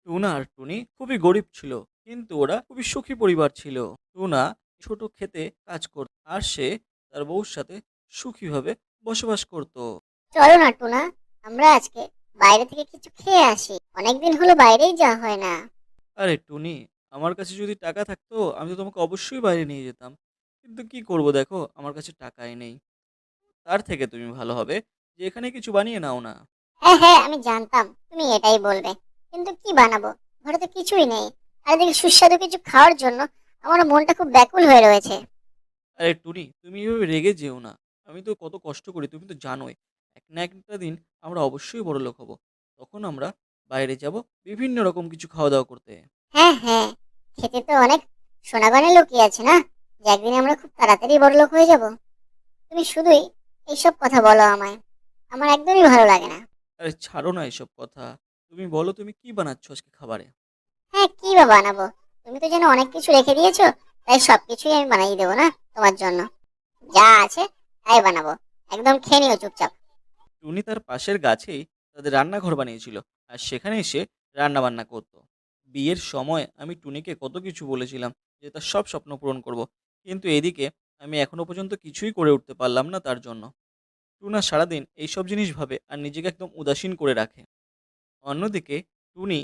Tuna আর টুনি খুবই গরিব ছিল, কিন্তু ওরা খুবই সুখী পরিবার ছিল। টুনা ছোট ক্ষেতে কাজ করত আর সে তার বউর সাথে সুখীভাবে বসবাস করত। চলো না টুনা, আমরা আজকে বাইরে থেকে কিছু খেয়ে আসি। অনেকদিন হলো বাইরেই যাওয়া হয় না। আরে টুনি, আমার কাছে যদি টাকা থাকতো আমি তো তোমাকে অবশ্যই বাইরে নিয়ে যেতাম, কিন্তু কি করব দেখো আমার কাছে টাকাই নেই। তার থেকে তুমি ভালো হবে যে এখানে কিছু বানিয়ে নাও না। হ্যাঁ হ্যাঁ, আমি জানতাম তুমি এটাই বলবে, কিন্তু কি বানাবো? ঘরে তো কিছুই নেই। আর এদিকে সুস্বাদু কিছু খাওয়ার জন্য আমার মনটা খুব ব্যাকুল হয়ে রয়েছে। আরে টুনি, তুমি এভাবে রেগে যেও না। আমি তো কত কষ্ট করি তুমি তো জানোই। এক না একটা দিন আমরা অবশ্যই বড়লোক হব। তখন আমরা বাইরে যাব বিভিন্ন রকম কিছু খাওয়া দাওয়া করতে। হ্যাঁ হ্যাঁ, খেতে তো অনেক সোনাগয়না লুকিয়ে আছে না, যে একদিন আমরা খুব তাড়াতাড়ি বড়লোক হয়ে যাব। তুমি শুধুই এইসব কথা বলো আমায়, আমার একদমই ভালো লাগে না। আরে ছাড়ো না এসব কথা। তুমি বলো তুমি কি বানাচ্ছ আজকে খাবারে? হ্যাঁ, কি বা বানাবো? তুমি তো যেন অনেক কিছু রেখে দিয়েছো, তাই সবকিছুই আমি বানিয়ে দেবো না তোমার জন্য। যা আছে তাই বানাবো, একদম খেয়ে নিও চুপচাপ। টুনি তার পাশের গাছেই তাদের রান্নাঘর বানিয়েছিল, আর সেখানে এসে রান্না বান্না করতো। বিয়ের সময় আমি টুনিকে কত কিছু বলেছিলাম যে তার সব স্বপ্ন পূরণ করব, কিন্তু এদিকে আমি এখনো পর্যন্ত কিছুই করে উঠতে পারলাম না তার জন্য। টুনা সারাদিন এইসব জিনিস ভাবে আর নিজেকে একদম উদাসীন করে রাখে। অন্যদিকে টুনি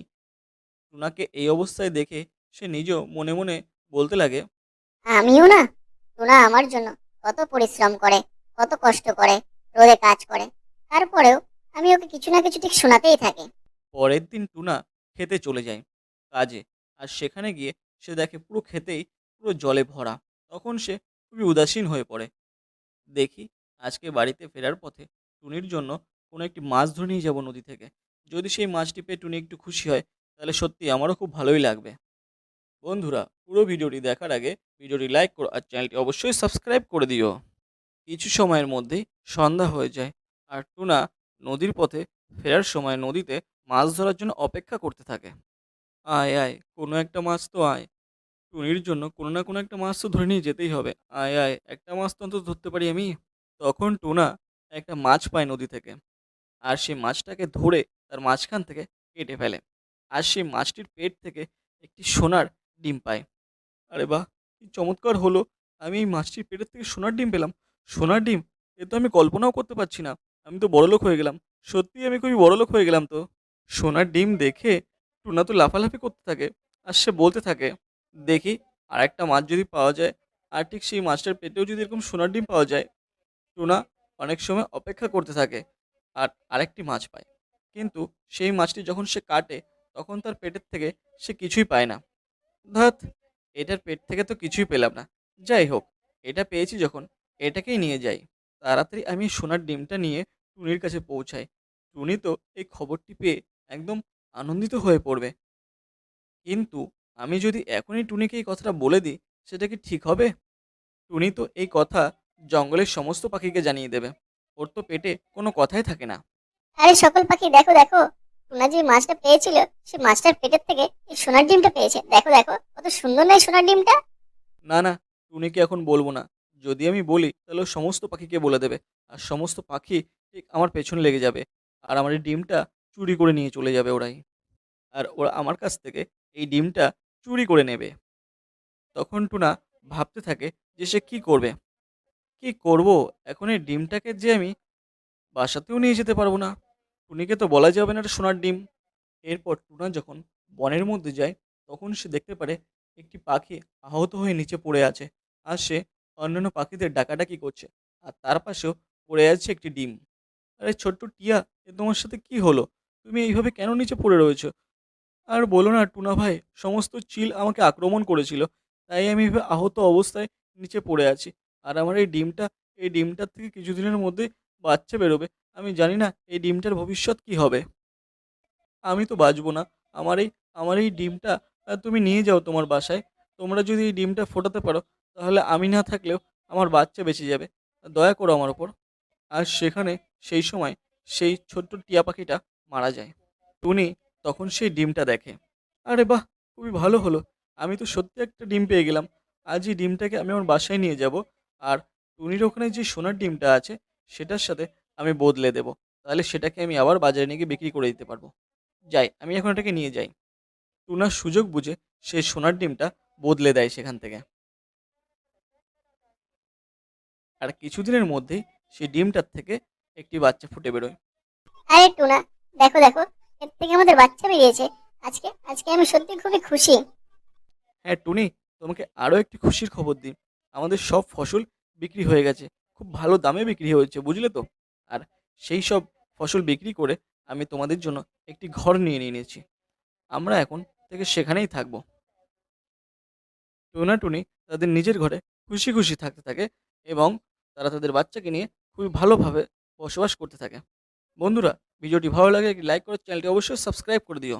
টুনাকে এই অবস্থায় দেখে সে নিজেও মনে মনে বলতে লাগে। আমিও না, টুনা আমার জন্য কত পরিশ্রম করে, কত কষ্ট করে, রোদে কাজ করে, তারপরেও আমি ওকে কিছু না কিছু ঠিক শোনাতেই থাকি। পরের দিন টুনা খেতে চলে যায় কাজে, আর সেখানে গিয়ে সে দেখে পুরো খেতেই পুরো জলে ভরা। তখন সে খুবই উদাসীন হয়ে পড়ে। দেখি আজকে বাড়িতে ফেরার পথে টুনির জন্য কোনো একটি মাছ ধরে নিয়ে যাবো নদী থেকে। যদি সেই মাছটি পেয়ে টুনি একটু খুশি হয়, তাহলে সত্যি আমারও খুব ভালোই লাগবে। বন্ধুরা, পুরো ভিডিওটি দেখার আগে ভিডিওটি লাইক করো আর চ্যানেলটি অবশ্যই সাবস্ক্রাইব করে দিও। কিছু সময়ের মধ্যেই সন্ধ্যা হয়ে যায়, আর টুনা নদীর পথে ফেরার সময় নদীতে মাছ ধরার জন্য অপেক্ষা করতে থাকে। আয় আয়, কোনো একটা মাছ তো আয়। টুনির জন্য কোনো না কোনো একটা মাছ তো ধরে নিয়ে যেতেই হবে। আয় আয়, একটা মাছ তো অন্তত ধরতে পারি আমি। তখন টুনা একটা মাছ পায় নদী থেকে, আর সেই মাছটাকে ধরে তার মাঝখান থেকে কেটে ফেলে। আর সেই মাছটির পেট থেকে একটি সোনার ডিম পায়। আরে বাহ! কি চমৎকার হলো! আমি এই মাছটির পেটের থেকে সোনার ডিম পেলাম। সোনার ডিম? এ তো আমি কল্পনাও করতে পারছি না। আমি তো বড়লোক হয়ে গেলাম। সত্যিই আমি খুবই বড়লোক হয়ে গেলাম তো। সোনার ডিম দেখে টুনা তো লাফালাফি করতে থাকে। আর সে বলতে থাকে, "দেখি আরেকটা মাছ যদি পাওয়া যায়, আর ঠিক সেই মাছটার পেটেও যদি এরকম সোনার ডিম পাওয়া যায়।" টুনা অনেক সময় অপেক্ষা করতে থাকে আর আরেকটি মাছ পায়। কিন্তু সেই মাছটি যখন সে কাটে, তখন তার পেটের থেকে সে কিছুই পায় না। ধ্যাৎ! এটার পেট থেকে তো কিছুই পেলাম না। যাই হোক, এটা পেয়েছি যখন, এটাকেই নিয়ে যাই। তাড়াতাড়ি আমি সোনার ডিমটা নিয়ে টুনির কাছে পৌঁছাই। টুনি তো এই খবরটি পেয়ে একদম আনন্দিত হয়ে পড়বে। কিন্তু আমি যদি এখনই টুনিকে এই কথাটা বলে দিই, সেটা কি ঠিক হবে? টুনি তো এই কথা জঙ্গলের সমস্ত পাখিকে জানিয়ে দেবে। ওর তো পেটে কোনো কথাই থাকে না। আরে সকল পাখি, দেখো দেখো, টুনা যে মাছটা পেয়েছিল, সে মাছটার পেটের থেকে এই সোনার ডিমটা পেয়েছে। দেখো দেখো, কত সুন্দর নয় সোনার ডিমটা? না, না, টুনিকে এখন বলব না। যদি আমি বলি তাহলে ও সমস্ত পাখিকে বলে দেবে। আর সমস্ত পাখি ঠিক আমার পেছনে লেগে যাবে। আর আমার এই ডিমটা চুরি করে নিয়ে চলে যাবে ওরাই। আর ওরা আমার কাছ থেকে এই ডিমটা চুরি করে নেবে। তখন টুনা ভাবতে থাকে যে সে কি করবে? কি করব? এখন এই ডিমটাকে যে আমি বাসাতেও নিয়ে যেতে পারবো না। টুনিকে তো বলা যাবে না এটা সোনার ডিম। এরপর টুনা যখন বনের মধ্যে যায়, তখন সে দেখতে পারে একটি পাখি আহত হয়ে নিচে পড়ে আছে। আর সে অন্যান্য পাখিদের ডাকাডাকি করছে। আর তার পাশেও পড়ে আছে একটি ডিম। আরে ছোট্ট টিয়া, এ তোমার সাথে কি হলো? তুমি এইভাবে কেন নিচে পড়ে রয়েছো? আর বলো না টুনা ভাই, সমস্ত চিল আমাকে আক্রমণ করেছিল। তাই আমি এভাবে আহত অবস্থায় নিচে পড়ে আছি। আর আমার এই ডিমটার থেকে কিছুদিনের মধ্যে বাচ্চা বেরোবে। আমি জানি না এই ডিমটার ভবিষ্যৎ কি হবে। আমি তো বাঁচবো না। আমার এই আমার এই ডিমটা তুমি নিয়ে যাও তোমার বাসায়। তোমরা যদি এই ডিমটা ফোটাতে পারো, তাহলে আমি না থাকলেও আমার বাচ্চা বেঁচে যাবে। দয়া করো আমার উপর। আর সেখানে সেই সময় সেই ছোট্ট টিয়া পাখিটা মারা যায়। টুনি তখন সেই ডিমটা দেখে। আরে বাহ! খুবই ভালো হলো। আমি তো সত্যি একটা ডিম পেয়ে গেলাম। আজ এই ডিমটাকে আমি আমার বাসায় নিয়ে যাব। আর টুনির ওখানে যে সোনার ডিমটা আছে, সেটার সাথে আমি বদলে দেব। তাহলে সেটাকে আমি আবার বাজারে নিয়ে গিয়ে বিক্রি করে দিতে পারবো। যাই, আমি এখন এটাকে নিয়ে যাই। টুনা সুযোগ বুঝে সেই সোনার ডিমটা বদলে দেয় সেখান থেকে। আর কিছুদিনের মধ্যেই সেই ডিমটার থেকে একটি বাচ্চা ফুটে বেরোয়। আরে টুনা, দেখো দেখো, এর থেকে আমাদের বাচ্চা বেরিয়েছে। আজকে আজকে আমি সত্যি খুবই খুশি। হ্যাঁ টুনি, তোমাকে আরও একটি খুশির খবর দিই। আমাদের সব ফসল বিক্রি হয়ে গেছে, খুব ভালো দামে বিক্রি হয়েছে, বুঝলে তো। আর সেই সব ফসল বিক্রি করে আমি তোমাদের জন্য একটি ঘর নিয়ে নিয়েছি। আমরা এখন থেকে সেখানেই থাকবো। টুনা টুনি তাদের নিজের ঘরে খুশি খুশি থাকতে থাকে এবং তারা তাদের বাচ্চাকে নিয়ে খুবই ভালোভাবে বসবাস করতে থাকে। বন্ধুরা, ভিডিওটি ভালো লাগে একটি লাইক করে চ্যানেলটি অবশ্যই সাবস্ক্রাইব করে দিও।